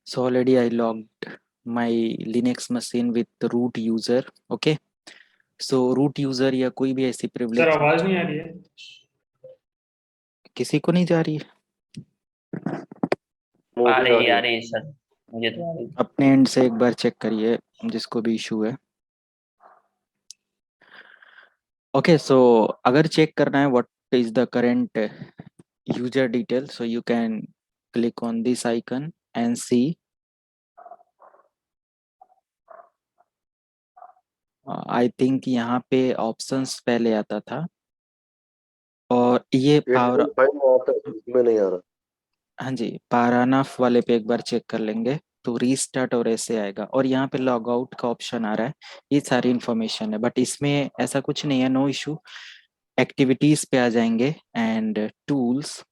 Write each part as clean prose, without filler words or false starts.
So already I logged my Linux machine with the root user. Okay. So root user या कोई भी ऐसी sir privilege आवाज नहीं आ रही है। किसी को नहीं जा रही है। मुझे आ रही आ है। रही है सर। मुझे तो आ रही है। अपने एंड से एक बार चेक करिए जिसको भी इशू है। ओके सो अगर चेक करना है what is the current user detail, so you can click on this icon and see. I think यहाँ पे ऑप्शंस पहले आता था और ये पावर, 8.5 में आता है, इसमें नहीं आ रहा। हाँ जी, पारानाफ वाले पे एक बार चेक कर लेंगे तो रीस्टार्ट और ऐसे आएगा और यहाँ पे लॉग आउट का ऑप्शन आ रहा है। ये सारी इन्फॉर्मेशन है बट इसमें ऐसा कुछ नहीं है, नो इशू। एक्टिविटीज पे आ जाएंगे एंड टूल्स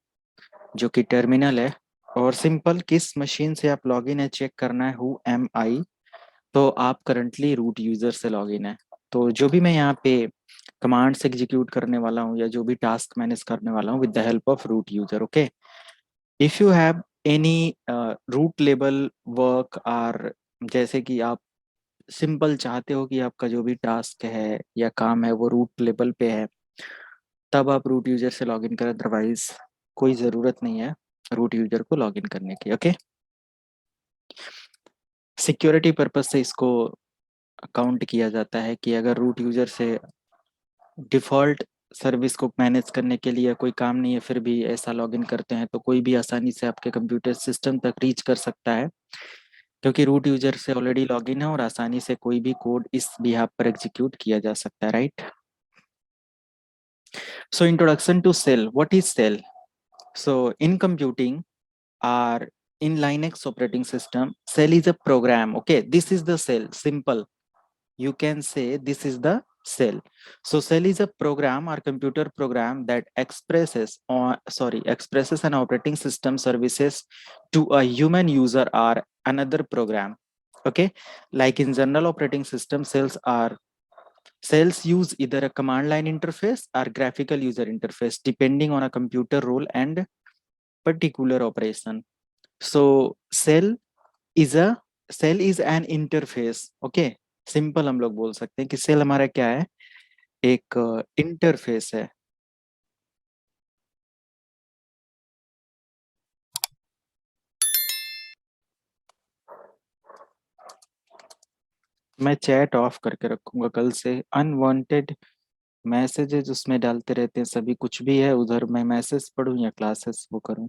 जो कि टर्मिनल है, और सिंपल किस मशीन से आप लॉगिन है चेक करना है, हु एम आई। तो आप करंटली रूट यूजर से लॉगिन है, तो जो भी मैं यहाँ पे कमांड्स एग्जीक्यूट करने वाला हूँ या जो भी टास्क मैनेज करने वाला हूँ with the help of root user. Okay, if you have any root level work और जैसे कि आप सिंपल चाहते हो कि आपका जो भी टास्क है या काम है वो रूट लेवल पे है, तब आप रूट यूजर से लॉगिन करें, अदरवाइज कोई ज़रूरत नहीं है रूट यूजर को लॉगिन करने की। ओके, सिक्योरिटी पर्पज से इसको काउंट किया जाता है कि अगर रूट यूजर से डिफ़ॉल्ट सर्विस को मैनेज करने के लिए कोई काम नहीं है फिर भी ऐसा लॉगिन करते हैं तो कोई भी आसानी से आपके कंप्यूटर सिस्टम तक रीच कर सकता है, क्योंकि रूट यूजर से ऑलरेडी लॉगिन है और आसानी से कोई भी कोड इस बिहाफ पर एग्जीक्यूट किया जा सकता है, right. So introduction to shell, what is shell? So in computing or in Linux operating system, cell is a program. Okay, this is the cell. Simple. You can say this is the cell. So cell is a program or computer program that expresses an operating system services to a human user or another program. Okay, like in general operating system, cells use either a command line interface or graphical user interface depending on a computer role and particular operation. So is a shell is an interface. Okay, simple हम लोग बोल सकते हैं कि cell हमारा क्या है, एक इंटरफेस है। मैं चैट ऑफ करके रखूंगा, कल से अनवांटेड मैसेजेस उसमें डालते रहते हैं सभी, कुछ भी है उधर मैं मैसेज पढूं या क्लासेस वो करूं।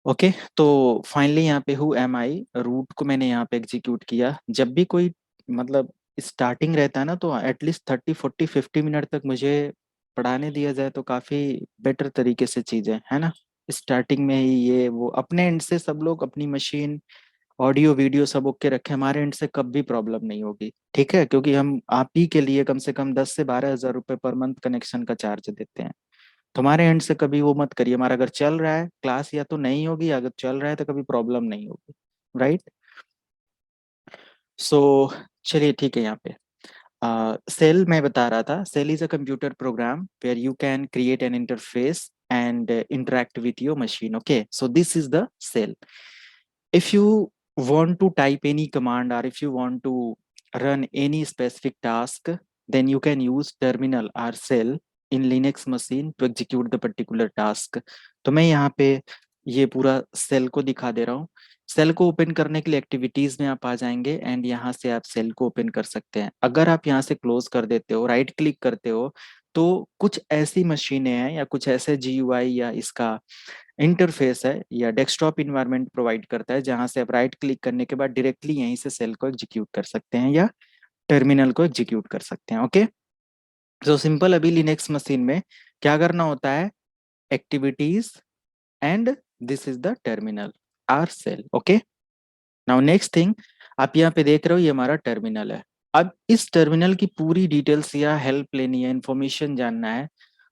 ओके, तो फाइनली यहाँ पे हु एम आई रूट को मैंने यहाँ पे एग्जीक्यूट किया। जब भी कोई मतलब स्टार्टिंग रहता है ना तो एटलीस्ट 30 40 50 मिनट तक मुझे पढ़ाने दिया जाए तो काफ़ी बेटर तरीके से चीज़ें है ना। स्टार्टिंग में ही ये वो अपने एंड से सब लोग अपनी मशीन ऑडियो वीडियो सब ओके रखे, हमारे एंड से कब भी प्रॉब्लम नहीं होगी, ठीक है, क्योंकि हम आप ही के लिए कम से कम 10 से 12 हज़ार रुपये पर मंथ कनेक्शन का चार्ज देते हैं। तुम्हारे एंड से कभी वो मत करिए, हमारा अगर चल रहा है क्लास या तो नहीं होगी, अगर चल रहा है तो कभी प्रॉब्लम नहीं होगी, राइट। सो चलिए ठीक है, यहाँ पे सेल मैं बता रहा था, shell is a computer program where you can create an interface and interact with your machine. Okay, so this is the cell. If you want to type any command or if you want to run any specific task, then you can use terminal or shell in Linux machine to execute the particular task. तो मैं यहाँ पे ये पूरा cell को दिखा दे रहा हूँ। सेल को ओपन करने के लिए एक्टिविटीज में आप आ जाएंगे एंड यहाँ से आप सेल को ओपन कर सकते हैं। अगर आप यहाँ से क्लोज कर देते हो, राइट क्लिक करते हो, तो कुछ ऐसी मशीनें हैं या कुछ ऐसे जीयूआई या इसका इंटरफेस है या डेस्कटॉप इन्वायरमेंट प्रोवाइड करता है जहां से आप राइट क्लिक करने के बाद डायरेक्टली यहीं से सेल को एग्जीक्यूट कर सकते हैं या टर्मिनल को एग्जीक्यूट कर सकते हैं। ओके, सो सिंपल अभी लिनक्स मशीन में क्या करना होता है, activities and this is the terminal or shell. Okay, now next thing, आप यहाँ पे देख रहे हो ये हमारा टर्मिनल है। अब इस टर्मिनल की पूरी डिटेल्स या हेल्प लेनी है, इंफॉर्मेशन जानना है,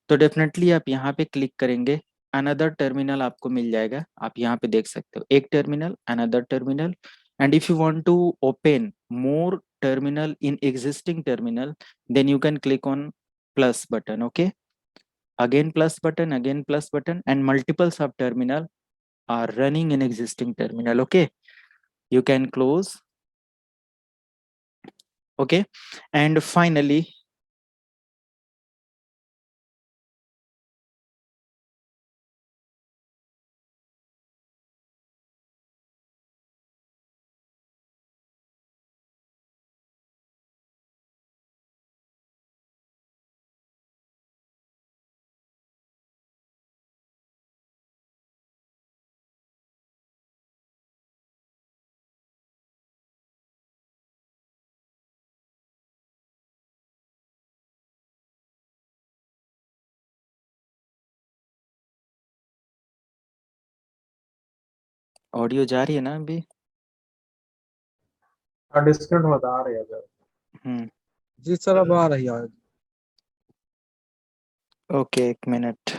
तो डेफिनेटली आप यहाँ पे क्लिक करेंगे, अनदर टर्मिनल आपको मिल जाएगा। आप यहाँ पे देख सकते हो एक terminal, another terminal, and if you want to open more terminal in existing terminal then you can click on plus button. Okay, again plus button, again plus button, and multiples of terminal are running in existing terminal. Okay, you can close. Okay, and finally, audio जा रही है ना अभी? Discount बता रहे हैं sir. जी sir अब आ रही है। ओके, एक मिनट।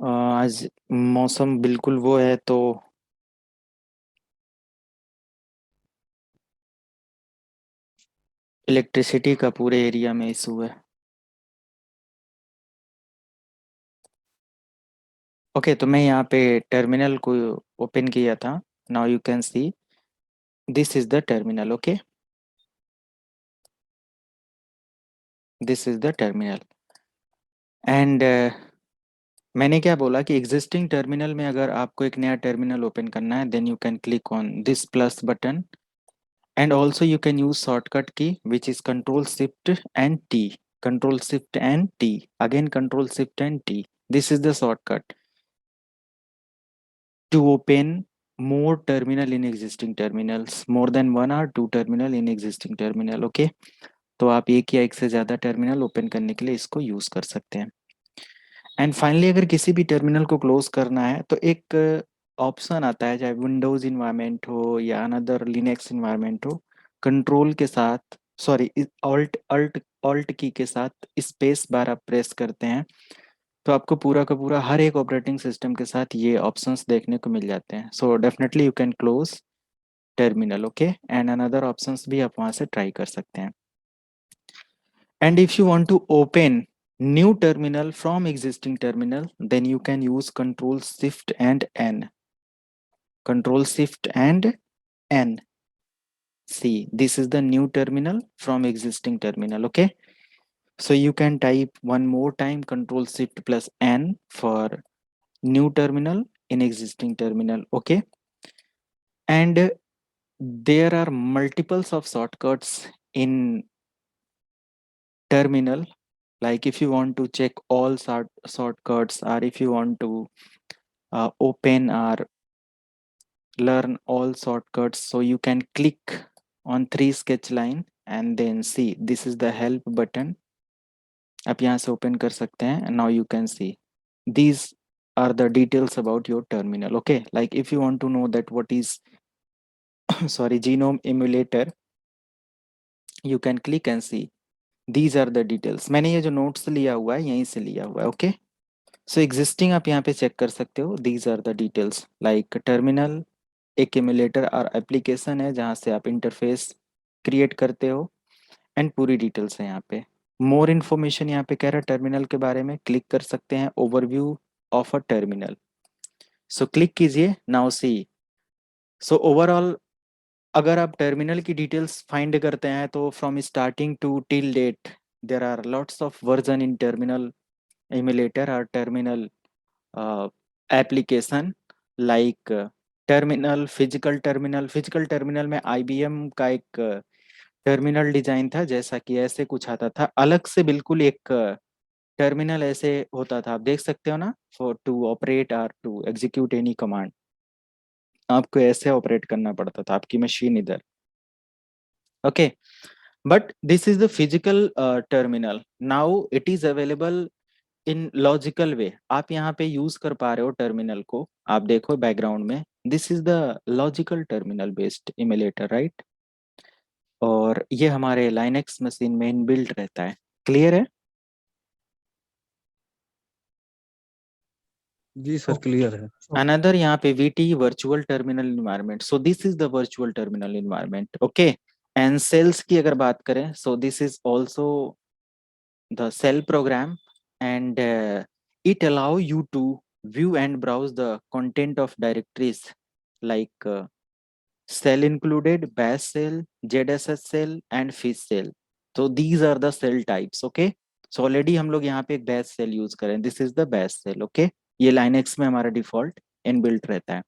आज मौसम बिल्कुल वो है, तो इलेक्ट्रिसिटी का पूरे एरिया में इशू है। ओके, तो मैं यहाँ पे टर्मिनल को ओपन किया था। Now you can C this is the terminal. Okay, this is the terminal. And मैंने क्या बोला कि एग्जिस्टिंग टर्मिनल में अगर आपको एक नया टर्मिनल ओपन करना है, then you can click on this plus button, and also you can use shortcut key which is control shift and T. Control shift and T, again control shift and T. This is the shortcut to open more terminal in existing terminals, more than one or two terminal in existing terminal. Okay, तो आप एक या एक से ज़्यादा terminal open करने के लिए इसको यूज़ कर सकते हैं। एंड फाइनली, अगर किसी भी टर्मिनल को क्लोज करना है तो एक ऑप्शन आता है, चाहे विंडोज इन्वायरमेंट हो या अनदर लिनक्स इन्वायरमेंट हो, कंट्रोल के साथ, सॉरी, ऑल्ट अल्ट ऑल्ट की के साथ स्पेस बार आप प्रेस करते हैं तो आपको पूरा का पूरा हर एक ऑपरेटिंग सिस्टम के साथ ये ऑप्शंस देखने को मिल जाते हैं। So definitely you can close terminal. Okay, and another options भी आप वहाँ से ट्राई कर सकते हैं। And if you want to open new terminal from existing terminal, then you can use Control Shift and N. Control Shift and N. See, this is the new terminal from existing terminal. Okay, so you can type one more time Control Shift plus N for new terminal in existing terminal. Okay, and there are multiples of shortcuts in terminal. Like if you want to check all shortcuts, or if you want to open or learn all shortcuts, so you can click on 3 sketch line and then see this is the help button. आप यहाँ से open कर सकते हैं, and now you can see these are the details about your terminal. Okay, like if you want to know that what is sorry, genome emulator, you can click and see these are the details. मैंने ये जो notes लिया हुआ है यहीं से लिया हुआ है। Okay, so existing आप यहाँ पे check कर सकते हो। These are the details like terminal, एक एमुलेटर और एप्लीकेशन है जहाँ से आप इंटरफेस क्रिएट करते हो, एंड पूरी डिटेल्स है यहाँ पे। मोर इन्फॉर्मेशन यहाँ पे कह रहा है टर्मिनल के बारे में, क्लिक कर सकते हैं overview of a terminal. So click कीजिए, नाउ सी। सो ओवरऑल अगर आप टर्मिनल की डिटेल्स फाइंड करते हैं तो from starting to till date there are lots of version in terminal emulator और terminal application, like physical terminal में IBM का एक टर्मिनल डिजाइन था, जैसा कि ऐसे कुछ आता था अलग से, बिल्कुल एक टर्मिनल ऐसे होता था, आप देख सकते हो ना, फॉर टू ऑपरेट और टू एग्जीक्यूट एनी कमांड आपको ऐसे ऑपरेट करना पड़ता था आपकी मशीन इधर। Okay, but this is the physical terminal. Now it is available in logical वे। आप यहाँ पे यूज कर पा रहे हो टर्मिनल को, आप देखो बैकग्राउंड में, this is the logical terminal based emulator, right? और ये हमारे लाइनेक्स मशीन में इनबिल्ट रहता है। क्लियर है? जी सर क्लियर है। अनदर यहाँ पे VT virtual terminal environment. So this is the virtual terminal environment. Okay, and shells की अगर बात करें, so this is also the shell program, and it allow you to view and browse the content of directories like cell included, bash cell, ZSS cell and fish cell. So these are the cell types. Okay, so already हम लोग यहाँ पे एक bash cell use करें. This is the bash cell. Okay, ये Linux में हमारा default inbuilt रहता है.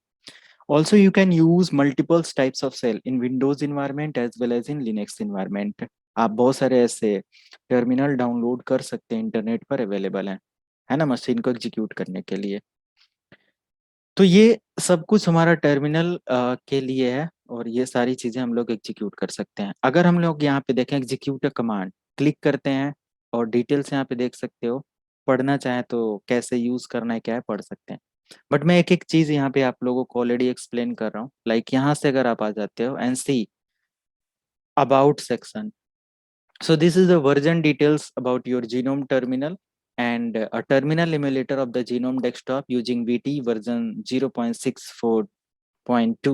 Also, you can use multiple types of cell in Windows environment as well as in Linux environment. आप बहुत सारे ऐसे टर्मिनल डाउनलोड कर सकते हैं, इंटरनेट पर अवेलेबल है ना, मशीन को एग्जीक्यूट करने के लिए. तो ये सब कुछ हमारा टर्मिनल के लिए है और ये सारी चीजें हम लोग एग्जीक्यूट कर सकते हैं. अगर हम लोग यहाँ पे देखें एग्जीक्यूट कमांड क्लिक करते हैं और डिटेल्स यहाँ पे देख सकते हो. पढ़ना चाहे तो कैसे यूज करना है क्या है पढ़ सकते हैं. बट मैं एक एक चीज यहाँ पे आप लोगों को ऑलरेडी एक्सप्लेन कर रहा हूँ. लाइक यहाँ से अगर आप आ जाते हो and see about section. So this is the version details about your genome terminal and a terminal emulator of the genome desktop using VT version 0.64.2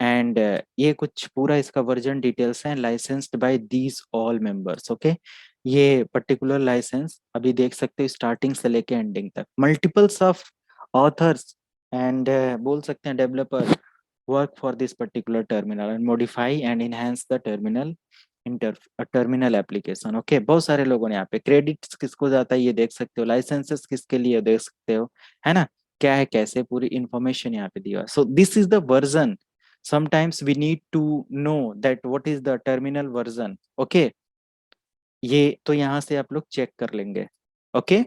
and ये कुछ पूरा इसका वर्जन डिटेल्स है. Licensed by these all members. Okay, ये particular license अभी देख सकते हो स्टार्टिंग से लेके एंडिंग तक. मल्टीपल्स ऑफ ऑथर्स एंड बोल सकते हैं developer work for this particular terminal and modify and enhance the terminal application. Okay, बहुत सारे लोगों ने यहाँ पे क्रेडिट्स किसको जाता है ये देख सकते हो, लाइसेंसेस किसके लिए देख सकते हो, है ना, क्या है कैसे पूरी इंफॉर्मेशन यहाँ पे दिया. So this is the version. Sometimes we need to know that what is the terminal version. Okay, ये तो यहाँ से आप लोग चेक कर लेंगे. ओके,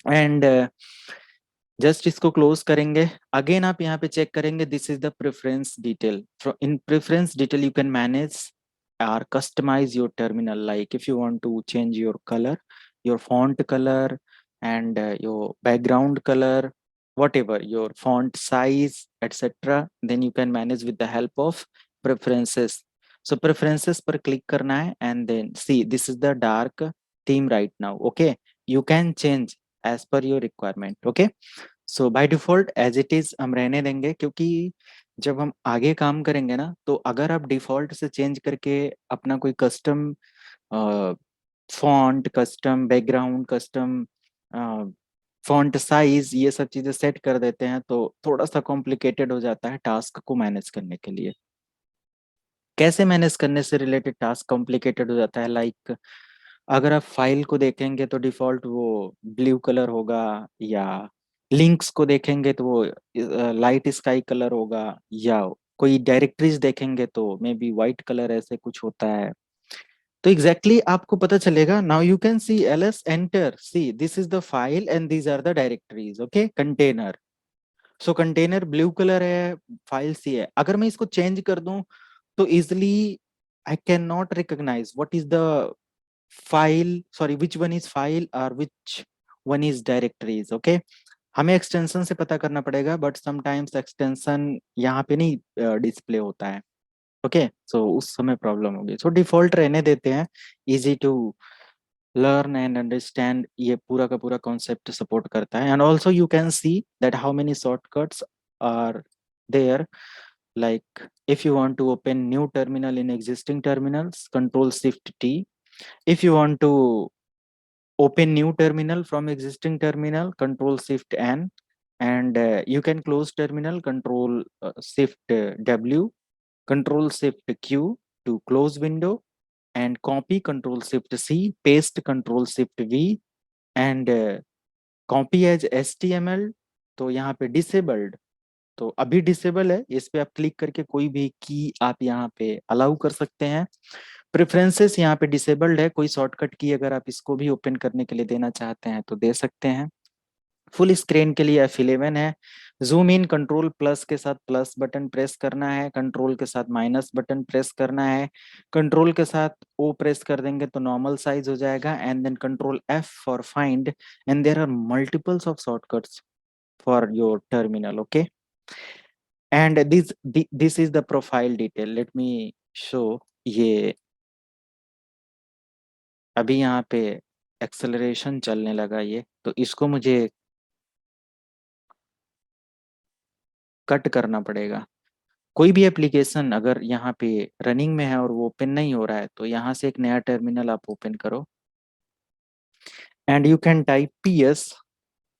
एंड जस्ट इसको क्लोज करेंगे. अगेन आप यहाँ पे चेक करेंगे. This is the preference detail. In preference detail you can manage or customize your terminal. Like if you want to change your color, your font color and your background color, whatever your font size etc, then you can manage with the help of preferences. So preferences पर click करना है and then see this is the dark theme right now. Okay, you can change as per your requirement. Okay, so by default as it is हम रहने देंगे, क्योंकि जब हम आगे काम करेंगे ना तो अगर आप डिफॉल्ट से चेंज करके अपना कोई custom font, custom background, custom font size ये सब चीजें सेट कर देते हैं तो थोड़ा सा कॉम्प्लिकेटेड हो जाता है टास्क को मैनेज करने के लिए. कैसे मैनेज करने से रिलेटेड टास्क कॉम्प्लिकेटेड हो जाता है. लाइक अगर आप फाइल को देखेंगे तो डिफॉल्ट वो ब्लू कलर होगा, या लिंक्स को देखेंगे तो वो लाइट स्काई कलर होगा, या कोई डायरेक्टरीज देखेंगे तो मे बी व्हाइट कलर ऐसे कुछ होता है. तो एग्जैक्टली आपको पता चलेगा. Now you can see ls enter, see this is the file and these are the directories. Okay, container. So container blue colour है, फाइल सी है. अगर मैं इसको चेंज कर दूं तो easily I can not recognize what is the file, sorry which one is file और which one is directories. Okay, हमें एक्सटेंशन से पता करना पड़ेगा बट समटाइम्स एक्सटेंशन यहाँ पे नहीं डिस्प्ले होता है. ओके, सो उस समय प्रॉब्लम होगी. सो डिफॉल्ट रहने देते हैं. Easy to learn and understand, ये पूरा का पूरा कॉन्सेप्ट सपोर्ट करता है. And also you can see that how many shortcuts are there. Like if you want to open new terminal in existing terminals, Control Shift T. If you want to open new terminal from existing terminal, Control Shift N. And you can close terminal, Control Shift W, Control Shift Q to close window, and copy, Control Shift C, paste, Control Shift V, and copy as HTML. तो यहाँ पे disabled, तो अभी disable है. इस पे आप click करके कोई भी की आप यहाँ पे अलाउ कर सकते हैं. प्रेफरेंसेस यहाँ पे डिसेबल्ड है. कोई शॉर्टकट की अगर आप इसको भी ओपन करने के लिए देना चाहते हैं तो दे सकते हैं. फुल स्क्रीन के लिए F11 है. जूम इन कंट्रोल प्लस के साथ प्लस बटन प्रेस करना है, कंट्रोल के साथ माइनस बटन प्रेस करना है, कंट्रोल के साथ O प्रेस कर देंगे तो नॉर्मल साइज हो जाएगा. And then control F for find. And there are multiples of shortcuts for your terminal. Okay, and this is the profile detail. Let me show. ये अभी यहाँ पे एक्सेलरेशन चलने लगा ये, तो इसको मुझे कट करना पड़ेगा. कोई भी एप्लीकेशन अगर यहाँ पे रनिंग में है और वो ओपन नहीं हो रहा है तो यहाँ से एक नया टर्मिनल आप ओपन करो and you can type PS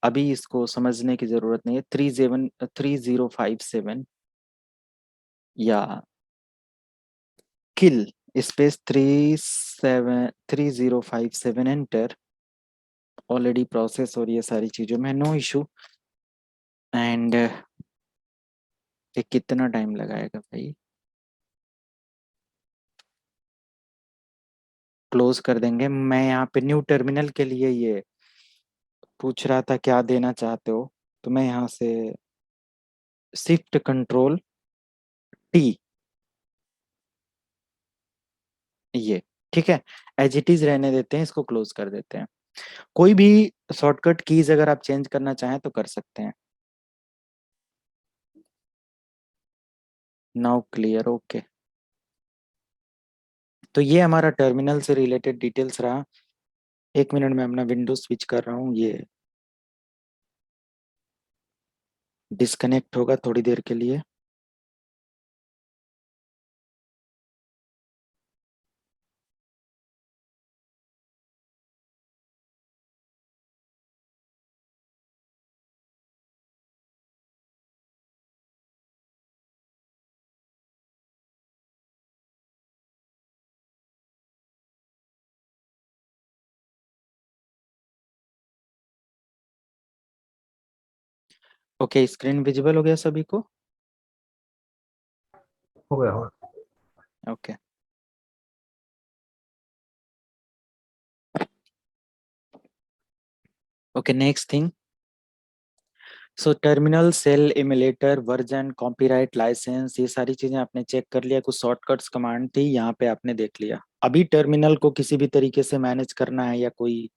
अभी इसको समझने की जरूरत नहीं है। 3057 या किल स्पेस 3057 एंटर, ऑलरेडी प्रोसेस हो रही है सारी चीजों में, नो इशू। एंड ये कितना टाइम लगाएगा भाई? क्लोज कर देंगे। मैं यहाँ पे न्यू टर्मिनल के लिए ये पूछ रहा था क्या देना चाहते हो, तो मैं यहाँ से शिफ्ट कंट्रोल टी, ये ठीक है, एज इट इज रहने देते हैं, इसको क्लोज कर देते हैं। कोई भी शॉर्टकट कीज अगर आप चेंज करना चाहें तो कर सकते हैं। Now clear, okay. तो ये हमारा टर्मिनल से रिलेटेड डिटेल्स रहा। एक मिनट में अपना विंडो स्विच कर रहा हूँ, ये डिस्कनेक्ट होगा थोड़ी देर के लिए। ओके, स्क्रीन विजिबल हो गया सभी को? हो गया हो okay. Okay, next thing. So terminal, shell, emulator, version, copyright, license, ये सारी चीजें आपने चेक कर लिया। कुछ शॉर्टकट्स कमांड थी यहाँ पे आपने देख लिया। अभी टर्मिनल को किसी भी तरीके से मैनेज करना है या कोई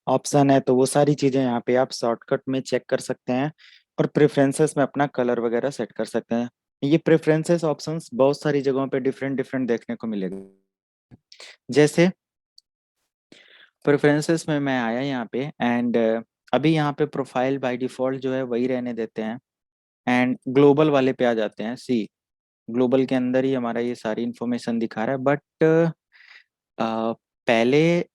ऑप्शन है तो वो सारी चीजें यहाँ पे आप शॉर्टकट में चेक कर सकते हैं, और प्रेफरेंसेस में अपना कलर वगैरह सेट कर सकते हैं। ये प्रेफरेंसेस ऑप्शंस बहुत सारी जगहों पे डिफरेंट डिफरेंट देखने को मिलेगा। जैसे प्रेफरेंसेस में मैं आया यहाँ पे, एंड अभी यहाँ पे प्रोफाइल बाय डिफॉल्ट जो है वही रहने देते हैं, एंड ग्लोबल वाले पे आ जाते हैं। सी, ग्लोबल के अंदर ही हमारा ये सारी इंफॉर्मेशन दिखा रहा है, बट पहले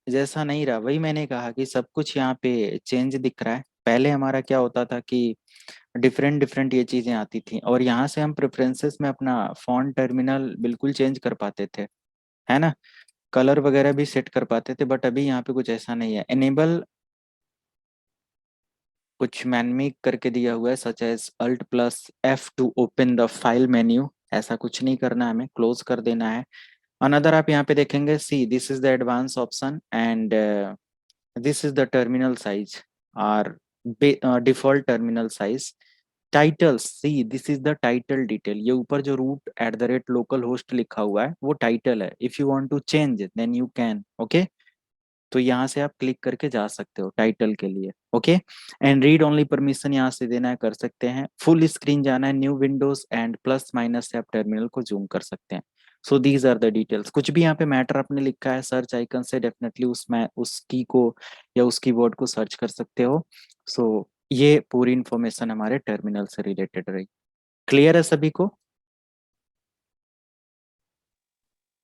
जैसा नहीं रहा। वही मैंने कहा कि सब कुछ यहाँ पे चेंज दिख रहा है। पहले हमारा क्या होता था कि डिफरेंट डिफरेंट ये चीजें आती थी, और यहाँ से हम प्रेफरेंसेस में अपना फॉन्ट टर्मिनल बिल्कुल चेंज कर पाते थे, है ना, कलर वगैरह भी सेट कर पाते थे। बट अभी यहाँ पे कुछ ऐसा नहीं है। एनेबल कुछ मैनमिक करके दिया हुआ है, such as alt plus F to open the file menu. ऐसा कुछ नहीं करना है, हमें क्लोज कर देना है। अनदर आप यहाँ पे देखेंगे, सी this is the advance option, and this is the terminal size or default terminal size. Titles, see this is the title detail। ये ऊपर जो root@localhost लिखा हुआ है वो टाइटल है। if you want to change it then you can, okay। तो यहाँ से आप क्लिक करके जा सकते हो टाइटल के लिए, okay. And read only permission यहाँ से देना है, कर सकते हैं। फुल स्क्रीन जाना है, new windows, and plus minus से आप टर्मिनल को जूम कर सकते हैं। So these are the details. कुछ भी यहाँ पे मैटर आपने लिखा है सर्च आइकन से डेफिनेटली उसमें उस की को या उस कीवर्ड को सर्च कर सकते हो। सो ये पूरी इंफॉर्मेशन हमारे टर्मिनल से रिलेटेड रही। क्लियर है सभी को?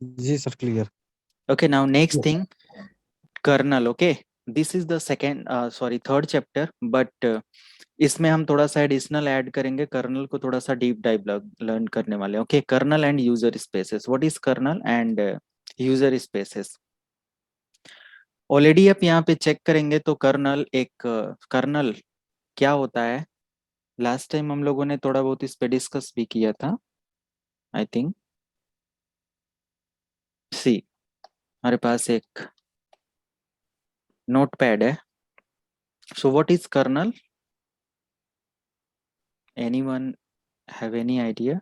जी sir, clear. Okay, now next thing, kernel. Okay, this is the second sorry third chapter, but इसमें हम थोड़ा सा एडिशनल ऐड करेंगे। कर्नल को थोड़ा सा डीप डाइव लर्न करने वाले हैं। Okay, kernel and user spaces. What is kernel and user spaces? Already आप यहाँ पे चेक करेंगे तो कर्नल एक कर्नल क्या होता है, लास्ट टाइम हम लोगों ने थोड़ा बहुत इस पे डिस्कस भी किया था, आई थिंक। सी, हमारे पास एक नोटपैड है। So what is kernel? Anyone have any idea?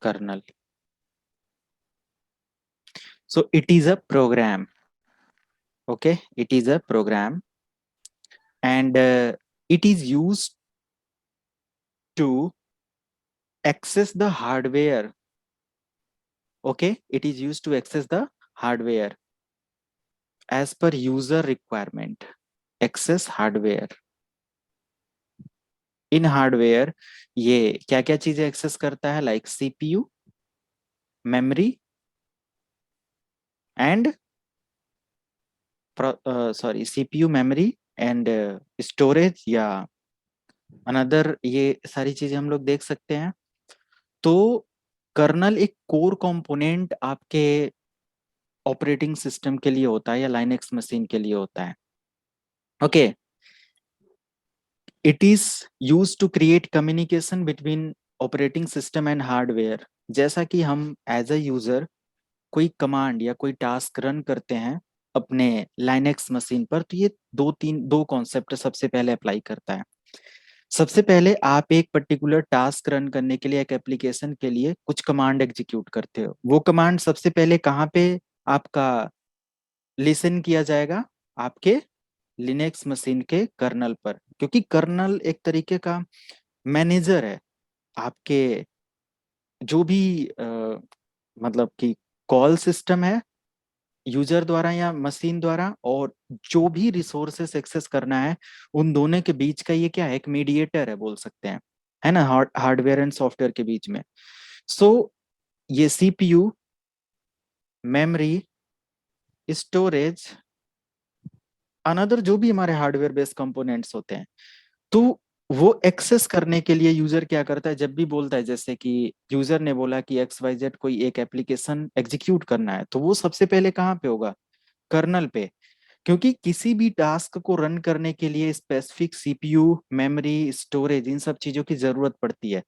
Kernel, so it is a program, okay, it is a program, and it is used to access the hardware. Okay, it is used to access the hardware as per user requirement। access hardware, in hardware ये क्या क्या चीजें access करता है, like CPU, memory, and sorry CPU memory and storage या another, ये सारी चीजें हम लोग देख सकते हैं। तो कर्नल एक कोर कंपोनेंट आपके ऑपरेटिंग सिस्टम के लिए होता है या लाइनेक्स मशीन के लिए होता है। Okay, it is use to create communication between operating system and hardware. जैसा कि हम एज अ यूजर कोई कमांड या कोई टास्क रन करते हैं अपने लाइनेक्स मशीन पर, तो ये दो कॉन्सेप्ट सबसे पहले अप्लाई करता है। सबसे पहले आप एक पर्टिकुलर टास्क रन करने के लिए, एक एप्लीकेशन के लिए कुछ कमांड एग्जीक्यूट करते हो। वो कमांड सबसे पहले कहाँ पे आपका लिसन किया जाएगा? आपके लिनक्स मशीन के कर्नल पर, क्योंकि कर्नल एक तरीके का मैनेजर है आपके जो भी मतलब कि कॉल सिस्टम है यूजर द्वारा या मशीन द्वारा, और जो भी रिसोर्सेस एक्सेस करना है उन दोनों के बीच का ये क्या है? एक मीडिएटर है बोल सकते हैं, है ना, हार्डवेयर एंड सॉफ्टवेयर के बीच में। सो ये सीपीयू, मेमोरी, स्टोरेज, अनदर जो भी हमारे हार्डवेयर बेस्ड कंपोनेंट्स होते हैं, तो वो एक्सेस करने के लिए यूजर क्या करता है? जब भी बोलता है, जैसे कि यूजर ने बोला कि XYZ कोई एक एप्लीकेशन एग्जीक्यूट करना है, तो वो सबसे पहले कहाँ पे होगा? कर्नल पे। क्योंकि किसी भी टास्क को रन करने के लिए स्पेसिफिक सीपीयू, मेमोरी, स्टोरेज, इन सब चीजों की जरूरत पड़ती है।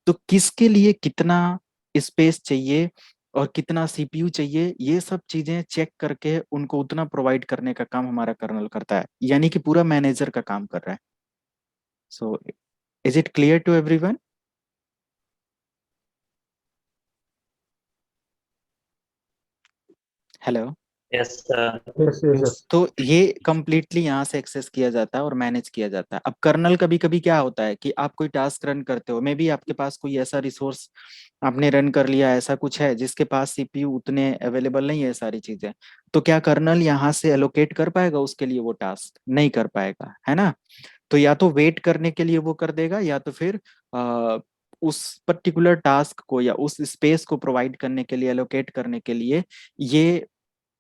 तो किसके लिए कितना स्पेस चाहिए और कितना सीपीयू चाहिए, ये सब चीजें चेक करके उनको उतना प्रोवाइड करने का काम हमारा कर्नल करता है, यानी कि पूरा मैनेजर का काम कर रहा है। So is it clear to everyone? Hello. Yes sir. Yes, yes, yes. तो ये कंप्लीटली यहाँ से एक्सेस किया जाता है और मैनेज किया जाता है। अब कर्नल कभी कभी क्या होता है कि आप कोई टास्क रन करते हो, मे बी आपके पास कोई ऐसा रिसोर्स आपने रन कर लिया, ऐसा कुछ है जिसके पास सीपीयू उतने अवेलेबल नहीं है सारी चीजें, तो क्या कर्नल यहाँ से एलोकेट कर पाएगा उसके लिए? वो टास्क नहीं कर पाएगा, है ना। तो या तो वेट करने के लिए वो कर देगा, या तो फिर उस पर्टिकुलर टास्क को या उस स्पेस को प्रोवाइड करने के लिए, एलोकेट करने के लिए, ये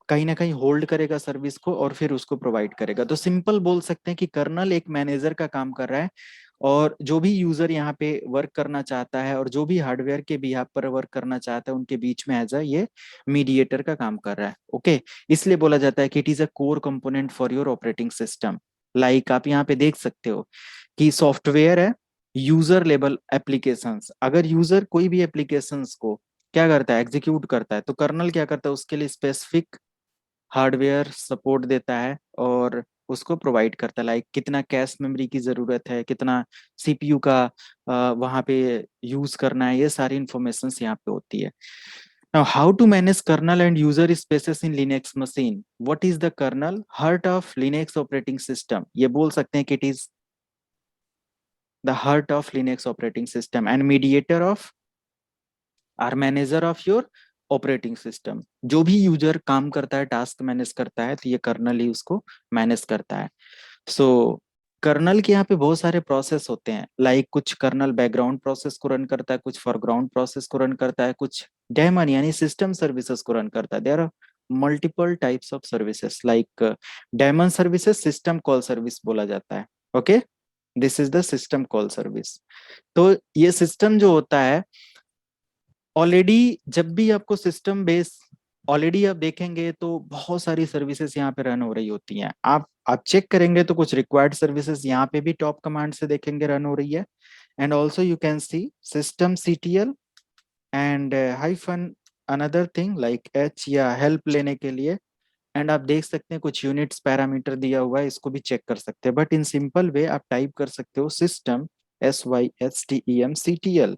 कहीं ना कहीं होल्ड करेगा सर्विस को और फिर उसको प्रोवाइड करेगा। तो सिंपल बोल सकते हैं कि कर्नल एक मैनेजर का काम कर रहा है, और जो भी यूजर यहाँ पे वर्क करना चाहता है और जो भी हार्डवेयर के बिहाफ पर वर्क करना चाहता है, उनके बीच में एज अ ये मीडिएटर का काम कर रहा है। ओके, इसलिए बोला जाता है कि it is a core component for your operating system. Like आप यहाँ पे देख सकते हो कि सॉफ्टवेयर है, यूजर लेवल एप्लीकेशंस। अगर यूजर कोई भी एप्लीकेशंस को क्या करता है? एग्जीक्यूट करता है, तो कर्नल क्या करता है? उसके लिए स्पेसिफिक हार्डवेयर सपोर्ट देता है और उसको प्रोवाइड करता है। लाइक कितना कैश मेमोरी की जरूरत है, कितना सीपीयू का वहां पे यूज करना है, ये सारी इंफॉर्मेशन यहाँ पे होती है। Now, how to manage kernel and user spaces in Linux machine? What is the kernel? Heart of Linux operating system. ये बोल सकते हैं कि it is the heart of Linux operating system and mediator of or manager of your operating system. जो भी user काम करता है, टास्क मैनेज करता है, तो ये कर्नल ही उसको मैनेज करता है। सो कर्नल के यहाँ पे बहुत सारे प्रोसेस होते हैं। लाइक कुछ कर्नल बैकग्राउंड प्रोसेस को रन करता है, कुछ फोरग्राउंड प्रोसेस को रन करता है, कुछ डेमन यानी सिस्टम सर्विसेज को रन करता है। There are multiple types of services. Like daemon services system call service बोला जाता है। Okay, this is the system call service. तो ये सिस्टम जो होता है, ऑलरेडी जब भी आपको सिस्टम बेस ऑलरेडी आप देखेंगे तो बहुत सारी सर्विसेज यहाँ पे रन हो रही होती हैं। आप चेक करेंगे तो कुछ रिक्वायर्ड सर्विसेज यहाँ पे भी टॉप कमांड से देखेंगे रन हो रही है। And also you can C system CTL and hyphen another thing like H या हेल्प लेने के लिए। एंड आप देख सकते हैं कुछ यूनिट्स पैरामीटर दिया हुआ है, इसको भी चेक कर सकते हैं। बट इन सिंपल वे आप टाइप कर सकते हो सिस्टम SYSTEM CTL।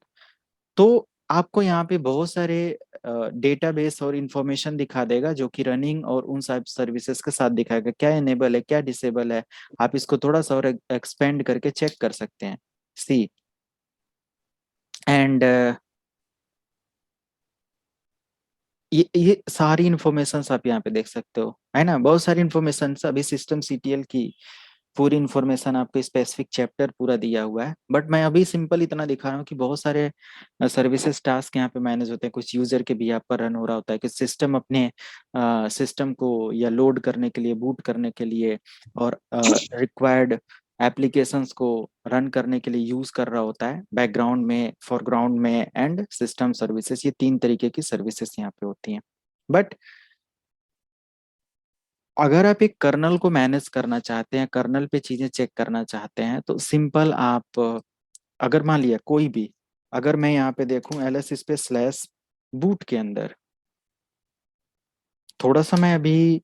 तो आपको यहाँ पे बहुत सारे डेटाबेस और इंफॉर्मेशन दिखा देगा जो कि रनिंग और उन सब सर्विसेज के साथ दिखाएगा, क्या इनेबल है, क्या डिसेबल है। आप इसको थोड़ा सा और एक्सपेंड करके चेक कर सकते हैं। सी एंड ये सारी इंफॉर्मेशन आप यहाँ पे देख सकते हो, है ना। बहुत सारी इंफॉर्मेशन अभी सिस्टम CTL की पूरी इन्फॉर्मेशन आपको स्पेसिफिक चैप्टर पूरा दिया हुआ है, बट मैं अभी सिंपल इतना दिखा रहा हूँ कि बहुत सारे सर्विसेज टास्क यहाँ पे मैनेज होते हैं, कुछ यूजर के भी यहाँ पर रन हो रहा होता है, कि सिस्टम अपने सिस्टम को या लोड करने के लिए, बूट करने के लिए और रिक्वायर्ड एप्लीकेशंस को रन करने के लिए यूज कर रहा होता है, बैकग्राउंड में, फोरग्राउंड में एंड सिस्टम सर्विसेज। ये 3 तरीके की सर्विसेज यहाँ पे होती हैं। बट अगर आप एक कर्नल को मैनेज करना चाहते हैं, कर्नल पे चीजें चेक करना चाहते हैं, तो सिंपल आप अगर मान लिया कोई भी, अगर मैं यहाँ पे देखूं ls स्पेस स्लैश बूट के अंदर, थोड़ा सा मैं अभी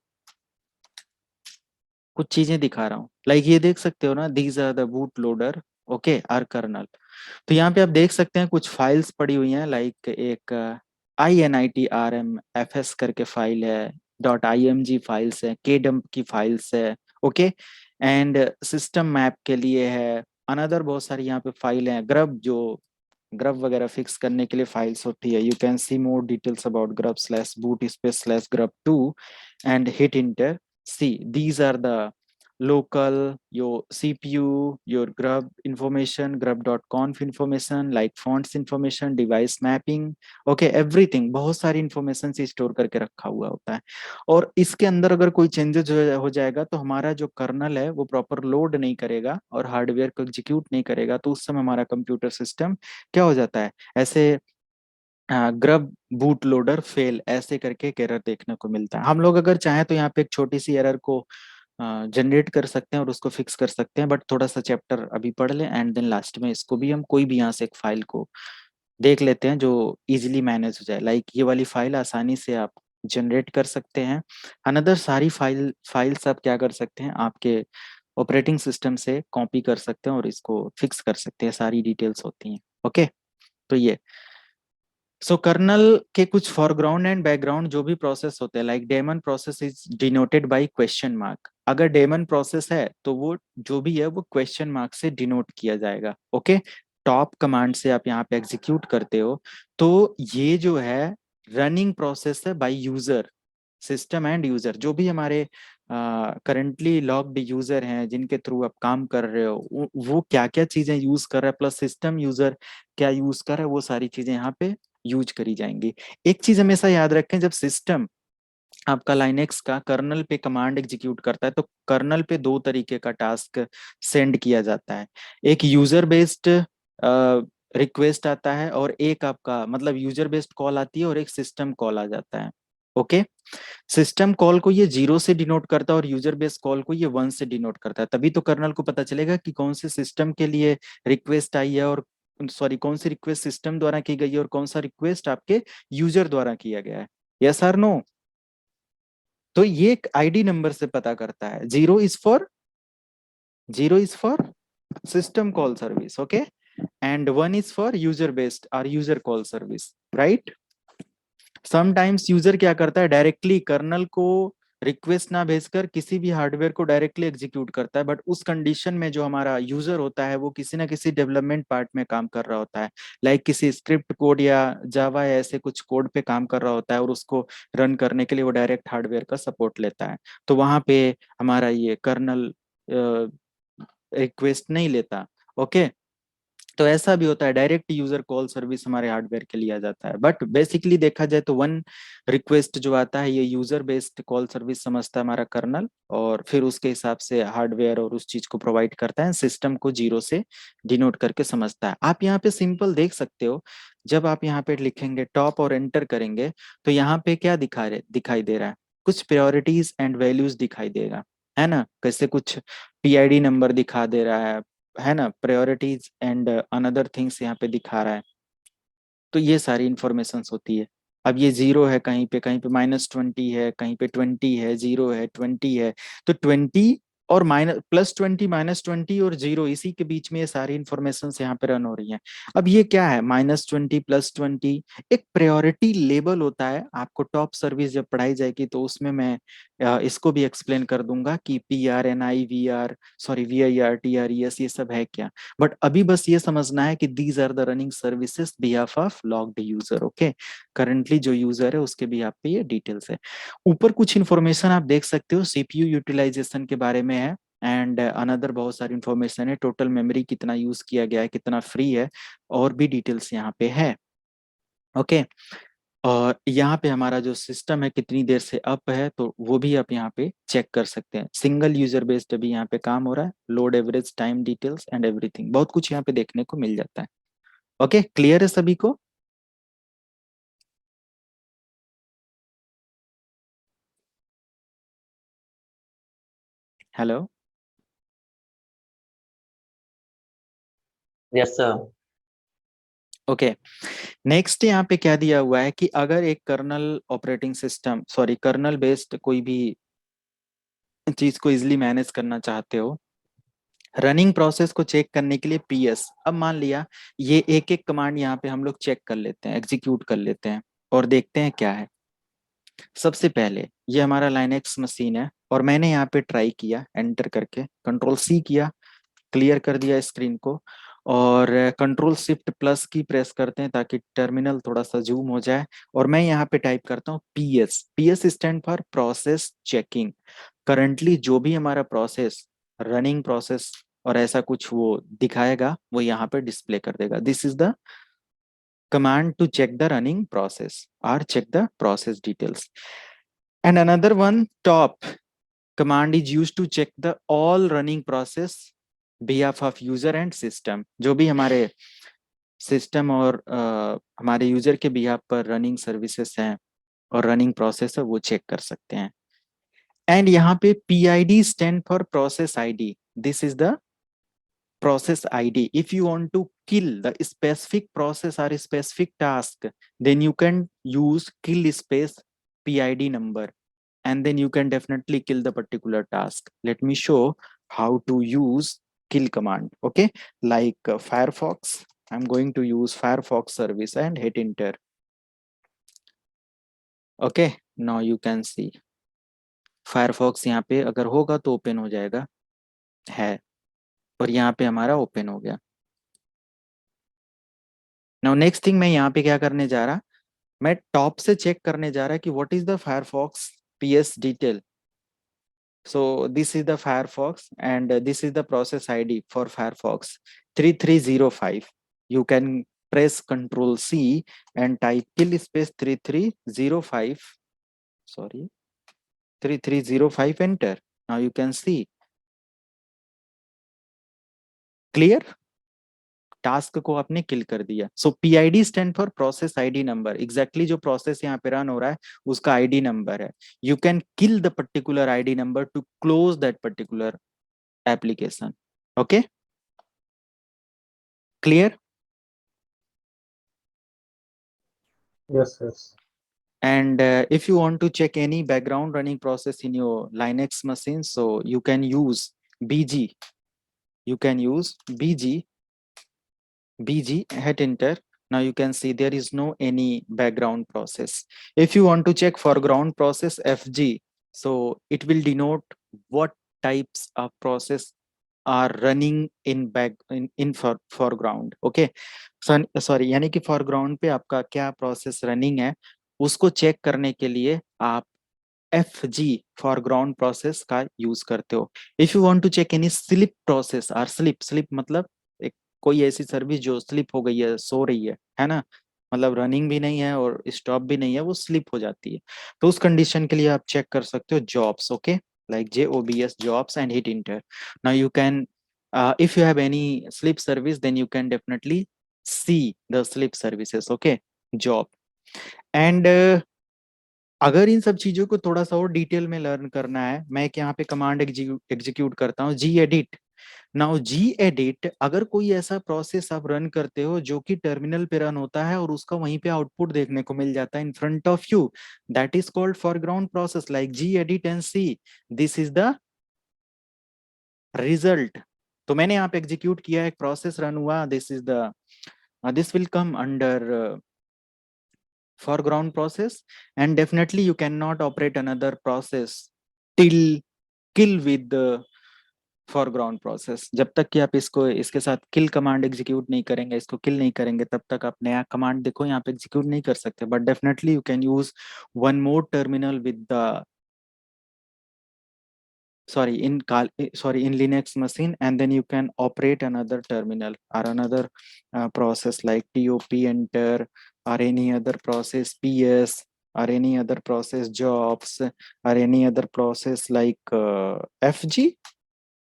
कुछ चीजें दिखा रहा हूँ, लाइक ये देख सकते हो ना, these are the boot loader, okay, or kernel. तो यहाँ पे आप देख सकते हैं कुछ फाइल्स पड़ी हुई हैं, लाइक एक INITRMFS करके फाइल है, .img फाइल्स है, kdump की फाइल्स है, ओके, एंड सिस्टम मैप के लिए है, अनदर बहुत सारी यहाँ पे फाइल हैं, ग्रब, जो ग्रब वगैरह फिक्स करने के लिए फाइल्स होती है। You can C more details about grub slash boot space slash grub 2 and hit inter. see these are the local, your CPU, your grub information, grub.conf information, like fonts information, device mapping, okay, everything, बहुत सारी information से store करके रखा हुआ होता है। और इसके अंदर अगर कोई चेंजेस हो जाएगा तो हमारा जो कर्नल है वो प्रॉपर लोड नहीं करेगा और हार्डवेयर को एग्जीक्यूट नहीं करेगा, तो उस समय हमारा कंप्यूटर सिस्टम क्या हो जाता है, ऐसे ग्रब बूट लोडर फेल ऐसे करके एक एरर देखने को मिलता है। हम लोग अगर चाहें तो यहाँ पे एक छोटी सी एरर को जनरेट कर सकते हैं और उसको फिक्स कर सकते हैं, बट थोड़ा सा चैप्टर अभी पढ़ लें एंड देन लास्ट में इसको भी हम कोई भी यहाँ से एक फाइल को देख लेते हैं जो इजीली मैनेज हो जाए। लाइक ये वाली फाइल आसानी से आप जनरेट कर सकते हैं। अनदर सारी फाइल्स आप क्या कर सकते हैं, आपके ऑपरेटिंग सिस्टम से कॉपी कर सकते हैं और इसको फिक्स कर सकते हैं, सारी डिटेल्स होती हैं, ओके। तो ये सो कर्नल के कुछ फॉरग्राउंड एंड बैकग्राउंड जो भी प्रोसेस होते हैं, like daemon process is denoted by question mark. अगर डेमन प्रोसेस है तो वो जो भी है वो क्वेश्चन मार्क से डिनोट किया जाएगा, ओके। टॉप कमांड से आप यहाँ पे एग्जीक्यूट करते हो तो ये जो है रनिंग प्रोसेस है by user, system and user, जो भी हमारे करंटली लॉग्ड यूजर हैं जिनके थ्रू आप काम कर रहे हो, वो क्या क्या चीजें यूज कर रहे हैं, प्लस सिस्टम यूजर क्या यूज कर रहा है, वो सारी चीजें यहाँ पे यूज करी जाएंगी। एक चीज हमेशा याद रखें, जब सिस्टम आपका लाइनेक्स का कर्नल पे कमांड एग्जीक्यूट करता है तो कर्नल पे 2 तरीके का टास्क सेंड किया जाता है। एक यूजर बेस्ड रिक्वेस्ट आता है और एक आपका मतलब यूजर बेस्ड कॉल आती है और एक सिस्टम कॉल आ जाता है, ओके। सिस्टम कॉल को ये 0 से डिनोट करता है और यूजर बेस्ड कॉल को ये 1 से डिनोट करता है, तभी तो कर्नल को पता चलेगा कि कौन से सिस्टम के लिए रिक्वेस्ट आई है और सॉरी कौन सी रिक्वेस्ट सिस्टम द्वारा की गई है और कौन सा रिक्वेस्ट आपके यूजर द्वारा किया गया है, यस और नो। तो ये एक आईडी नंबर से पता करता है। 0 is for system call service, okay, and 1 is for user based और user call service, right. Sometimes user क्या करता है, डायरेक्टली कर्नल को रिक्वेस्ट ना भेजकर किसी भी हार्डवेयर को डायरेक्टली एग्जीक्यूट करता है, बट उस कंडीशन में जो हमारा यूजर होता है वो किसी ना किसी डेवलपमेंट पार्ट में काम कर रहा होता है, लाइक किसी स्क्रिप्ट कोड या जावा या ऐसे कुछ कोड पे काम कर रहा होता है और उसको रन करने के लिए वो डायरेक्ट हार्डवेयर का सपोर्ट लेता है, तो वहां पे हमारा ये कर्नल रिक्वेस्ट नहीं लेता, ओके। तो ऐसा भी होता है, डायरेक्ट यूजर कॉल सर्विस हमारे हार्डवेयर के लिए आ जाता है, बट बेसिकली देखा जाए तो 1 रिक्वेस्ट जो आता है ये यूजर बेस्ड कॉल सर्विस समझता है हमारा कर्नल, और फिर उसके हिसाब से हार्डवेयर और उस चीज को प्रोवाइड करता है, सिस्टम को 0 से डिनोट करके समझता है। आप यहाँ पे सिंपल देख सकते हो, जब आप यहाँ पे लिखेंगे टॉप और एंटर करेंगे तो यहाँ पे क्या दिखाई दे रहा है, कुछ प्रायोरिटीज एंड वैल्यूज दिखाई देगा, है ना, कैसे कुछ PID नंबर दिखा दे रहा है ना, प्रायोरिटीज एंड अनदर थिंग्स यहाँ पे दिखा रहा है। तो ये सारी इंफॉर्मेशन होती है। अब ये 0 है, कहीं पे -20 है, कहीं पे 20 है, 0 है, 20 है, तो 20 और +20 -20 और 0 इसी के बीच में ये सारी इंफॉर्मेशन यहाँ पे रन हो रही है। अब ये क्या है, -20 +20 एक प्रायोरिटी लेवल होता है। आपको टॉप सर्विस जब पढ़ाई जाएगी तो उसमें मैं इसको भी एक्सप्लेन कर दूंगा कि PRNI VR sorry VIR TRES ये सब है क्या, बट अभी बस ये समझना है कि these are the running services behalf of logged user, okay. Currently जो यूजर है उसके भी आप पे ये डिटेल्स है। ऊपर कुछ इंफॉर्मेशन आप देख सकते हो CPU यूटिलाइजेशन के बारे में है, एंड अनदर बहुत सारी इंफॉर्मेशन है, टोटल मेमोरी कितना यूज किया गया है, कितना फ्री है, और भी डिटेल्स यहाँ पे है। ओके और यहाँ पे हमारा जो सिस्टम है कितनी देर से अप है, तो वो भी आप यहाँ पे चेक कर सकते हैं। सिंगल यूजर बेस्ड अभी यहाँ पे काम हो रहा है, load average time details and everything, बहुत कुछ यहाँ पे देखने को मिल जाता है। ओके क्लियर है सभी को? Hello yes sir. Okay next यहाँ पे क्या दिया हुआ है कि अगर एक kernel operating system kernel based कोई भी चीज को इजिली मैनेज करना चाहते हो, रनिंग प्रोसेस को चेक करने के लिए पीएस, अब मान लिया ये एक एक कमांड यहाँ पे हम लोग चेक कर लेते हैं, एग्जीक्यूट कर लेते हैं और देखते हैं क्या है। सबसे पहले ये हमारा लाइनेक्स मशीन है और मैंने यहाँ पे ट्राई किया एंटर करके, कंट्रोल सी किया, क्लियर कर दिया स्क्रीन को, और कंट्रोल शिफ्ट प्लस की प्रेस करते हैं ताकि टर्मिनल थोड़ा सा जूम हो जाए, और मैं यहाँ पे टाइप करता हूँ PS. PS stand for process checking. Currently जो भी हमारा प्रोसेस, रनिंग प्रोसेस और ऐसा कुछ वो दिखाएगा, वो यहाँ पे डिस्प्ले कर देगा। This is the command to check the running process or check the process details. And another one, top command is used to check the all running process behalf of user and system। जो भी हमारे system और हमारे user के behalf पर running services हैं और running process है, वो चेक कर सकते हैं। एंड यहाँ पे PID stand for process ID. This is the process ID. If you want to kill the specific process or specific task, then you can use kill space PID number, and then you can definitely kill the particular task. Let me show how to use kill command. Okay, like Firefox, I'm going to use Firefox service and hit enter. Okay, now you can see Firefox यहाँ पे अगर होगा तो open हो जाएगा, है, और यहाँ पे हमारा ओपन हो गया। नाउ नेक्स्ट थिंग, मैं यहाँ पे क्या करने जा रहा, मैं टॉप से चेक करने जा रहा कि what is the Firefox PS detail. so this is the Firefox and this is the process ID for Firefox 3305. You can press Ctrl C and type kill space 3305, sorry 3305, enter. Now you can see clear, task को आपने किल कर दिया। सो PID stand for process ID number, exactly जो process यहाँ पे run हो रहा है उसका आईडी नंबर है। You can kill the particular ID number two close that particular application. Okay clear? Yes. And if you want to check any background running process in your Linux machine, so you can use BG. You can use BG, hit enter. Now you can see there is no any background process. If you want to check foreground process, FG, so it will denote what types of process are running in foreground. Okay, sorry, यानी कि foreground पे आपका क्या process running है, उसको check करने के लिए आप FG foreground process का यूज करते हो। If you want to check any sleep process, और स्लिप मतलब एक कोई ऐसी सर्विस जो स्लिप हो गई है, सो रही है ना, मतलब रनिंग भी नहीं है और स्टॉप भी नहीं है, वो स्लिप हो जाती है, तो उस कंडीशन के लिए आप चेक कर सकते हो jobs. Okay like JOBS jobs and hit enter. Now you can if you have any sleep service, then you can definitely see the sleep services. Okay, job and अगर इन सब चीजों को थोड़ा सा और डिटेल में लर्न करना है, मैं एक यहाँ पे कमांड एग्जीक्यूट करता हूँ gedit। नाउ gedit, अगर कोई ऐसा प्रोसेस आप रन करते हो जो कि टर्मिनल पे रन होता है और उसका वहीं पे आउटपुट देखने को मिल जाता है in front of you, that is called foreground process, like gedit and C this is the result. तो मैंने यहाँ पे एग्जीक्यूट किया, एक प्रोसेस रन हुआ, this is the this will come under foreground process, and definitely you cannot operate another process till kill with the foreground process। जब तक कि आप इसको इसके साथ kill कमांड एग्जीक्यूट नहीं करेंगे, इसको kill नहीं करेंगे, तब तक आप नया कमांड देखो यहाँ पे एग्जीक्यूट नहीं कर सकते। But definitely you can use one more terminal with the in Linux machine, and then you can operate another terminal or another process like top enter, or any other process ps, or any other process jobs, or any other process like fg,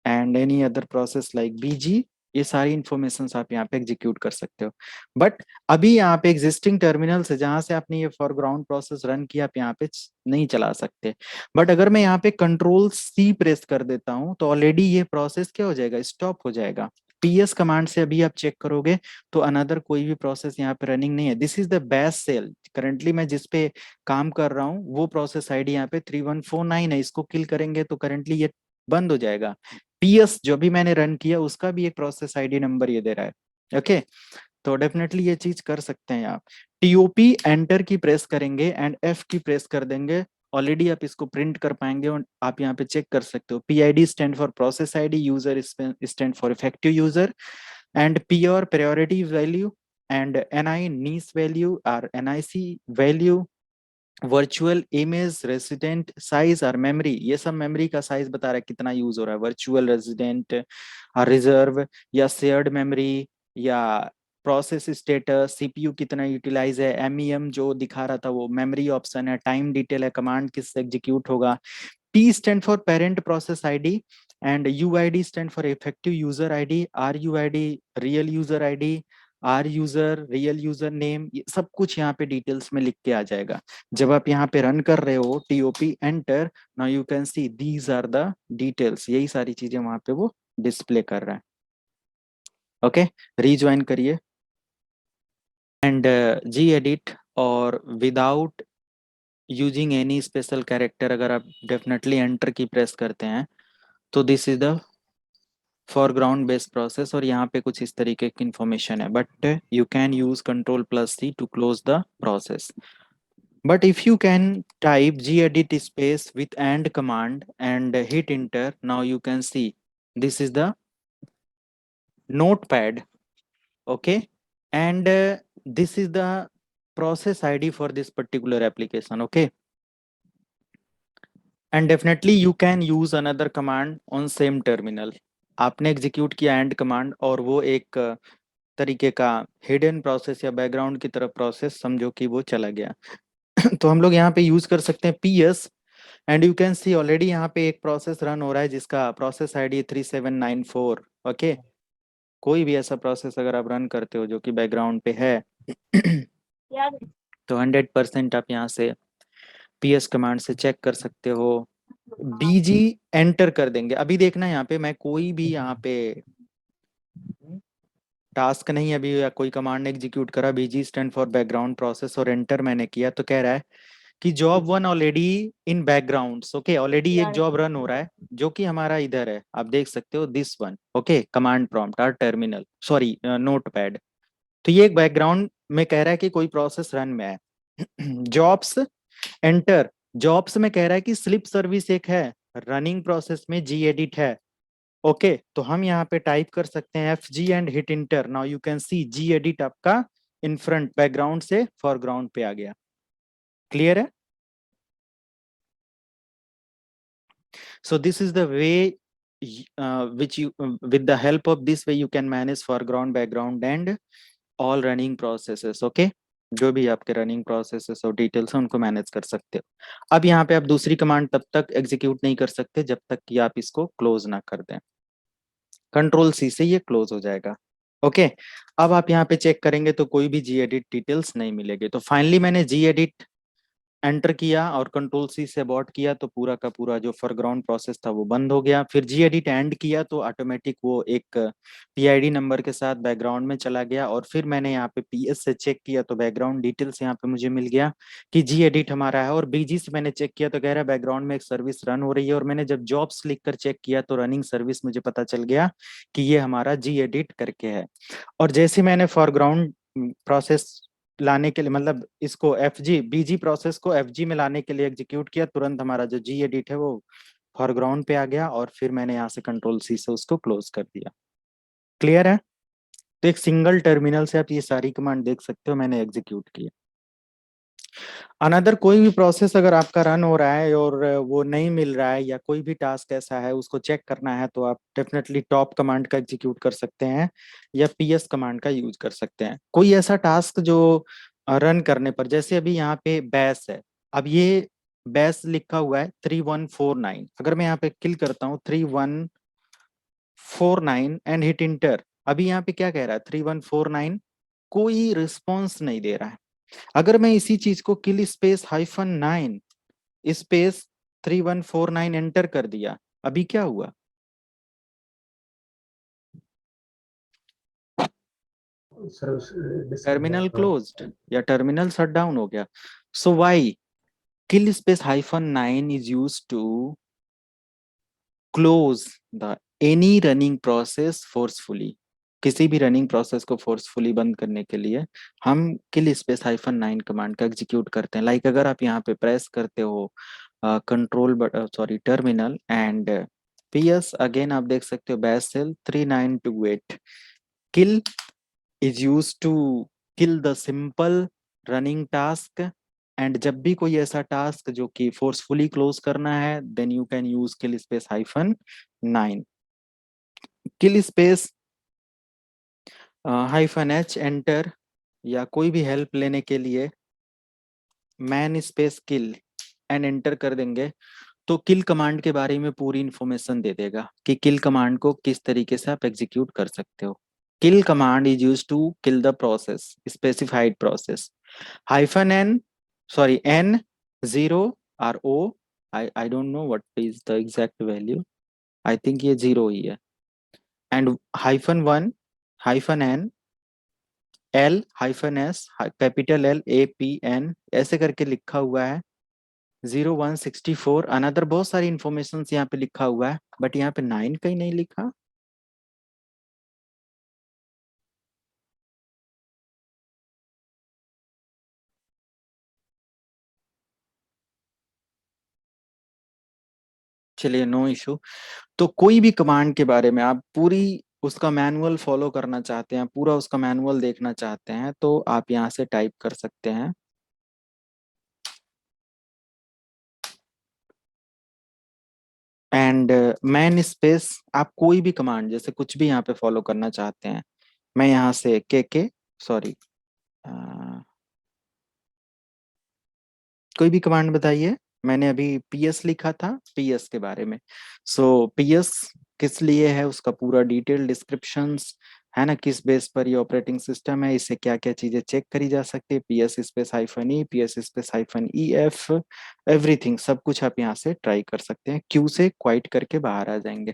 and any other process like bg. ये सारी information आप यहाँ पे execute कर सकते हो। But अभी यहाँ पे एग्जिस्टिंग टर्मिनल से जहां से आपने ये फॉरग्राउंड प्रोसेस रन किया, आप यहाँ पे नहीं चला सकते। बट अगर मैं यहाँ पे कंट्रोल सी प्रेस कर देता हूँ तो ऑलरेडी ये प्रोसेस क्या हो जाएगा, स्टॉप हो जाएगा। पीएस कमांड से अभी आप चेक करोगे तो अनदर कोई भी प्रोसेस यहाँ पे रनिंग नहीं है। This is the best shell. Currently मैं जिस पे काम कर रहा हूँ वो प्रोसेस आईडी यहाँ पे 3149 है। इसको किल करेंगे तो करंटली ये बंद हो जाएगा। पीएस जो भी मैंने रन किया उसका भी एक प्रोसेस आईडी नंबर ये दे रहा है। ओके, तो डेफिनेटली ये चीज कर सकते हैं आप। टीओपी एंटर की प्रेस करेंगे एंड एफ की प्रेस कर देंगे, ऑलरेडी आप इसको प्रिंट कर पाएंगे और आप यहाँ पे चेक कर सकते हो। PID stand for process ID, user stand for effective user, and PR priority value, and NI nice value और NIC value, virtual image, resident size और मेमोरी। ये सब मेमोरी का साइज बता रहा है कितना यूज हो रहा है, वर्चुअल, रेसिडेंट, रिजर्व या शेयर्ड मेमोरी, या प्रोसेस स्टेटस, सीपीयू कितना यूटिलाइज है, एमईएम जो दिखा रहा था वो मेमोरी ऑप्शन है, टाइम डिटेल है, कमांड किससे एग्जीक्यूट होगा। P stand for parent process ID, and UID stand for effective user ID, RUID real user ID, R user real user name, ये सब कुछ यहाँ पे डिटेल्स में लिख के आ जाएगा। जब आप यहाँ पे रन कर रहे हो TOP enter, now you can see these are the details, यही सारी चीजें वहां पे वो डिस्प्ले कर रहा है। ओके, रीज्वाइन करिए एंड gedit और without using any special character अगर आप डेफिनेटली एंटर की प्रेस करते हैं तो this is the foreground based process, और यहाँ पे कुछ इस तरीके की इंफॉर्मेशन है। But you can use Ctrl+C to close the process. But if you can type gedit space with and command and hit enter, now you can see this is the notepad. Okay, and this is the process ID for this particular application. Okay, and definitely you can use another command on same terminal. आपने execute किया and command और वो एक तरीके का hidden process या background की तरफ प्रोसेस समझो कि वो चला गया। तो हम लोग यहाँ पे यूज कर सकते हैं PS, and you can C already यहाँ पे एक प्रोसेस रन हो रहा है जिसका प्रोसेस आईडी 3794। ओके, कोई भी ऐसा प्रोसेस अगर आप रन करते हो जो कि बैकग्राउंड पे है तो 100% आप यहाँ से पीएस कमांड से चेक कर सकते हो। बीजी एंटर कर देंगे। अभी देखना यहाँ पे मैं कोई भी यहाँ पे टास्क नहीं अभी या कोई कमांड एग्जीक्यूट करा, बीजी स्टैंड फॉर बैकग्राउंड प्रोसेस, और एंटर मैंने किया तो कह रहा है कि job one already in background. Okay, already एक जॉब रन हो रहा है जो कि हमारा इधर है, आप देख सकते हो this one. Okay, command prompt और टर्मिनल, सॉरी नोटपैड। तो ये एक बैकग्राउंड में कह रहा है कि कोई प्रोसेस रन में है। जॉब्स एंटर, जॉब्स में कह रहा है कि स्लिप सर्विस एक है, रनिंग प्रोसेस में gedit है। ओके, तो हम यहाँ पे टाइप कर सकते हैं FG and hit inter. Now you can C gedit आपका इन फ्रंट बैकग्राउंड से फोरग्राउंड पे आ गया। क्लियर है? So this is the way which you with the help of this way you can manage foreground, background and all running processes. Okay, जो भी आपके running processes और details हैं उनको मैनेज कर सकते हो। अब यहाँ पे आप दूसरी कमांड तब तक एग्जीक्यूट नहीं कर सकते जब तक कि आप इसको क्लोज ना कर दें। Ctrl+C से ये क्लोज हो जाएगा। ओके, अब आप यहाँ पे चेक करेंगे तो कोई भी gedit डिटेल्स नहीं मिलेगी। तो फाइनली मैंने gedit एंटर किया और Ctrl+C से अबॉर्ट किया तो पूरा का पूरा जो फोरग्राउंड प्रोसेस था वो बंद हो गया। फिर gedit एंड किया तो ऑटोमेटिक वो एक PID नंबर के साथ बैकग्राउंड में चला गया। और फिर मैंने यहाँ पे PS से चेक किया तो बैकग्राउंड डिटेल्स यहाँ पे मुझे मिल गया कि gedit हमारा है। और BG से मैंने चेक किया तो कह रहा है बैकग्राउंड में एक सर्विस रन हो रही है। और मैंने जब जॉब्स लिख कर चेक किया तो रनिंग सर्विस मुझे पता चल गया कि ये हमारा gedit करके है। और जैसे मैंने फोरग्राउंड प्रोसेस लाने के लिए, मतलब इसको बीजी प्रोसेस को FG में लाने के लिए एग्जीक्यूट किया, तुरंत हमारा जो gedit है वो फोरग्राउंड पे आ गया। और फिर मैंने यहाँ से Ctrl+C से उसको क्लोज कर दिया। क्लियर है? तो एक सिंगल टर्मिनल से आप ये सारी कमांड देख सकते हो मैंने एग्जीक्यूट किया। अनदर कोई भी प्रोसेस अगर आपका रन हो रहा है और वो नहीं मिल रहा है या कोई भी टास्क ऐसा है उसको चेक करना है, तो आप डेफिनेटली टॉप कमांड का एग्जीक्यूट कर सकते हैं या पीएस कमांड का यूज कर सकते हैं। कोई ऐसा टास्क जो रन करने पर, जैसे अभी यहाँ पे बैश है, अब ये बैश लिखा हुआ है 3149, अगर मैं यहाँ पे किल करता हूँ 3149 एंड हिट इंटर, अभी यहाँ पे क्या कह रहा है 3149, कोई रिस्पॉन्स नहीं दे रहा है। अगर मैं इसी चीज को किल स्पेस -9 स्पेस 3149 एंटर कर दिया, अभी क्या हुआ? टर्मिनल क्लोज्ड या टर्मिनल शट डाउन हो गया। So why kill space -9 is used to close the any running process forcefully. किसी भी रनिंग प्रोसेस को फोर्सफुली बंद करने के लिए हम किल स्पेस -9 कमांड का एग्जीक्यूट करते हैं। लाइक अगर आप यहाँ पे प्रेस करते हो control sorry terminal and PS, again आप देख सकते हो bash shell 3928, kill is used to kill the simple running task, and जब भी कोई ऐसा टास्क जो कि फोर्सफुली क्लोज करना है, then you can use kill space -9। Kill space -h enter या कोई भी हेल्प लेने के लिए man space kill and enter कर देंगे, तो किल कमांड के बारे में पूरी इंफॉर्मेशन दे देगा कि किल कमांड को किस तरीके से आप एग्जीक्यूट कर सकते हो। Kill command is use to kill the process, specified process. -n, sorry n0 or o, I don't know what is the exact value, I think ये 0 ही है, and -1 -n L-S capital L APN ऐसे करके लिखा हुआ है 0164। Another बहुत सारी information यहाँ पे लिखा हुआ है, बट यहाँ पे 9 कहीं नहीं लिखा। चलिए नो इशू। तो कोई भी कमांड के बारे में आप पूरी उसका मैनुअल फॉलो करना चाहते हैं, पूरा उसका मैनुअल देखना चाहते हैं, तो आप यहाँ से टाइप कर सकते हैं एंड मैन स्पेस, आप कोई भी कमांड जैसे कुछ भी यहाँ पे फॉलो करना चाहते हैं, मैं यहाँ से के सॉरी कोई भी कमांड बताइए। मैंने अभी पीएस लिखा था, पीएस के बारे में। सो पीएस किस लिए है, उसका पूरा डिटेल डिस्क्रिप्शंस है ना, किस बेस पर ये ऑपरेटिंग सिस्टम है, इससे क्या क्या चीजें चेक करी जा सकती है, PS space -e, PS space -ef, everything, सब कुछ आप यहाँ से ट्राई कर सकते हैं, क्यू से क्वाइट करके बाहर आ जाएंगे।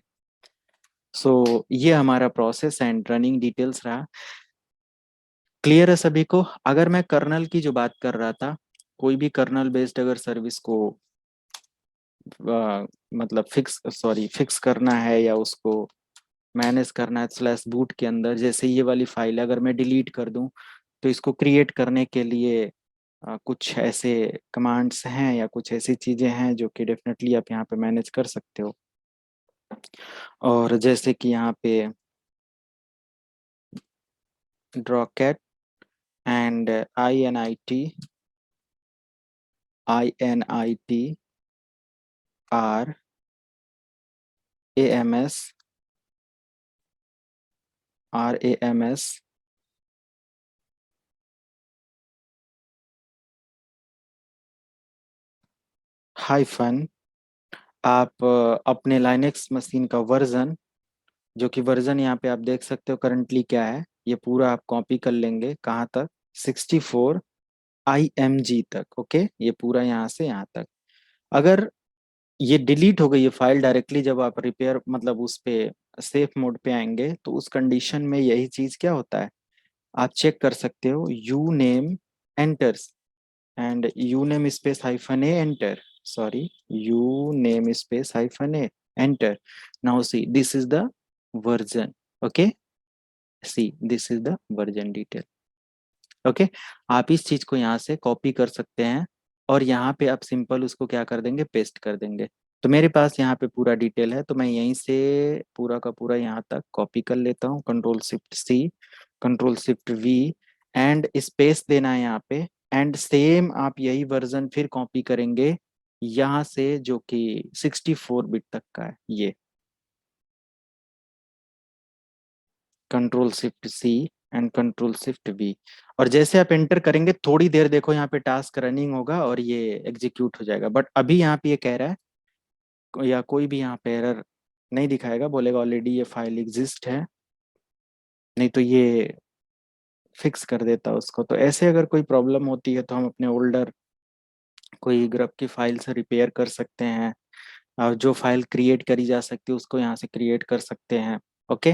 सो ये हमारा प्रोसेस एंड रनिंग डिटेल्स रहा। क्लियर है सभी को? अगर मैं कर्नल की जो बात कर रहा था, कोई भी कर्नल बेस्ड अगर सर्विस को मतलब फिक्स करना है या उसको मैनेज करना है स्लैश बूट के अंदर, जैसे ये वाली फाइल अगर मैं डिलीट कर दूं, तो इसको क्रिएट करने के लिए कुछ ऐसे कमांड्स हैं या कुछ ऐसी चीजें हैं जो कि डेफिनेटली आप यहाँ पे मैनेज कर सकते हो। और जैसे कि यहाँ पे ड्रॉकेट एंड INIT RAMS हाइफन, आप अपने लाइनेक्स मशीन का वर्जन, जो कि वर्जन यहाँ पे आप देख सकते हो करंटली क्या है, ये पूरा आप कॉपी कर लेंगे कहाँ तक, 64 IMG तक। ओके, ये पूरा यहाँ से यहाँ तक। अगर ये डिलीट हो गई ये फाइल डायरेक्टली, जब आप रिपेयर मतलब उस पे सेफ मोड पे आएंगे, तो उस कंडीशन में यही चीज क्या होता है, आप चेक कर सकते हो, you name enters and you name space -a enter, sorry you name space -a enter. Now see this is the version. Okay, C this is the version detail. Okay, आप इस चीज को यहाँ से कॉपी कर सकते हैं और यहाँ पे आप सिंपल उसको क्या कर देंगे, पेस्ट कर देंगे। तो मेरे पास यहाँ पे पूरा डिटेल है, तो मैं यहीं से पूरा का पूरा यहाँ तक कॉपी कर लेता हूँ, Ctrl+Shift+C, Ctrl+Shift+V एंड स्पेस देना है यहाँ पे एंड सेम आप यही वर्जन फिर कॉपी करेंगे यहाँ से, जो कि 64 बिट तक का है, ये control shift C and control shift V. और जैसे आप एंटर करेंगे थोड़ी देर देखो यहाँ पे टास्क रनिंग होगा और ये एग्जीक्यूट हो जाएगा। बट अभी यहाँ पे ये कह रहा है, या कोई भी यहाँ पे एरर नहीं दिखाएगा, बोलेगा ऑलरेडी ये फाइल एग्जिस्ट है, नहीं तो ये फिक्स कर देता उसको। तो ऐसे अगर कोई प्रॉब्लम होती है तो हम अपने ओल्डर कोई ग्रब की फाइल से रिपेयर कर सकते हैं, और जो फाइल क्रिएट करी जा सकती है उसको यहाँ से क्रिएट कर सकते हैं। ओके,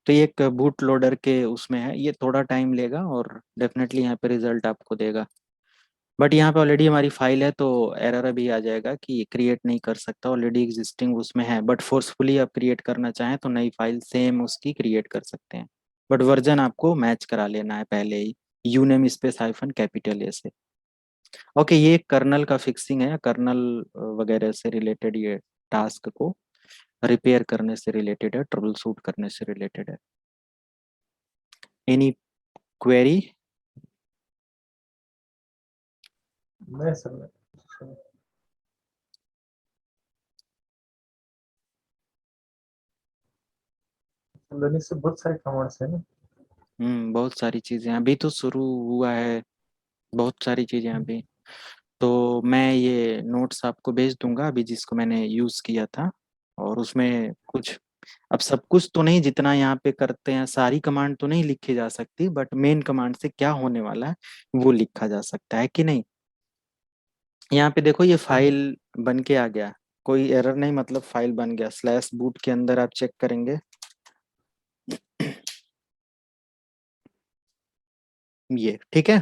तो ये एक बूट लोडर के उसमें है, ये थोड़ा टाइम लेगा और डेफिनेटली यहाँ पे रिजल्ट आपको देगा। बट यहाँ पे ऑलरेडी हमारी फाइल है तो एरर अभी आ जाएगा कि क्रिएट नहीं कर सकता, ऑलरेडी एग्जिस्टिंग उसमें है। बट फोर्सफुली आप क्रिएट करना चाहें तो नई फाइल सेम उसकी क्रिएट कर सकते हैं, बट वर्जन आपको मैच करा लेना है पहले ही, यूनेम स्पेस हाइफन कैपिटल ए से। ओके, ये कर्नल का फिक्सिंग है, कर्नल वगैरह से रिलेटेड ये टास्क को रिपेयर करने से रिलेटेड है, ट्रबल शूट करने से रिलेटेड है। Any query? नहीं सर, नहीं। लर्निंग से बहुत सारे कमांड्स हैं ना। बहुत सारी चीजें अभी तो शुरू हुआ है, बहुत सारी चीजें अभी। तो मैं ये नोट्स आपको भेज दूंगा अभी जिसको मैंने यूज किया था, और उसमें कुछ, अब सब कुछ तो नहीं जितना यहाँ पे करते हैं, सारी कमांड तो नहीं लिखी जा सकती, बट मेन कमांड से क्या होने वाला है वो लिखा जा सकता है कि नहीं। यहाँ पे देखो ये फाइल बन के आ गया, कोई एरर नहीं, मतलब फाइल बन गया। स्लैश बूट के अंदर आप चेक करेंगे ये ठीक है।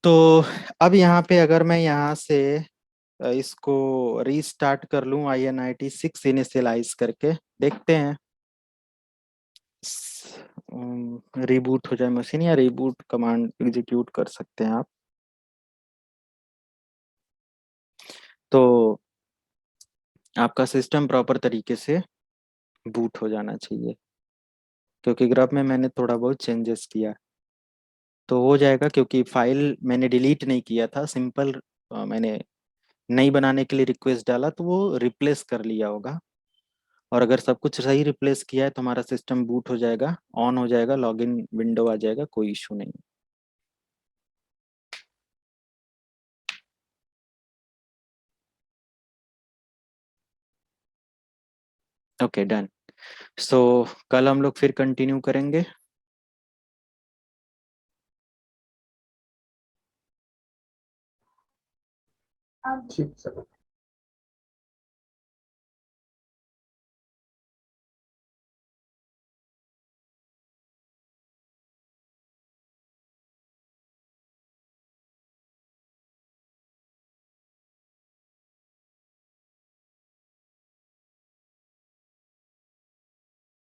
तो अब यहाँ पे अगर मैं यहाँ से इसको रीस्टार्ट कर लूं INIT6 इनिशियलाइज करके, देखते हैं रिबूट हो जाए मशीन, या रिबूट कमांड एग्जीक्यूट कर सकते हैं आप। तो आपका सिस्टम प्रॉपर तरीके से बूट हो जाना चाहिए, क्योंकि ग्राफ में मैंने थोड़ा बहुत चेंजेस किया तो हो जाएगा, क्योंकि फाइल मैंने डिलीट नहीं किया था, सिंपल मैंने नई बनाने के लिए रिक्वेस्ट डाला तो वो रिप्लेस कर लिया होगा। और अगर सब कुछ सही रिप्लेस किया है तो हमारा सिस्टम बूट हो जाएगा, ऑन हो जाएगा, लॉगिन विंडो आ जाएगा, कोई इशू नहीं। Okay done. सो कल हम लोग फिर कंटिन्यू करेंगे। ठीक सर।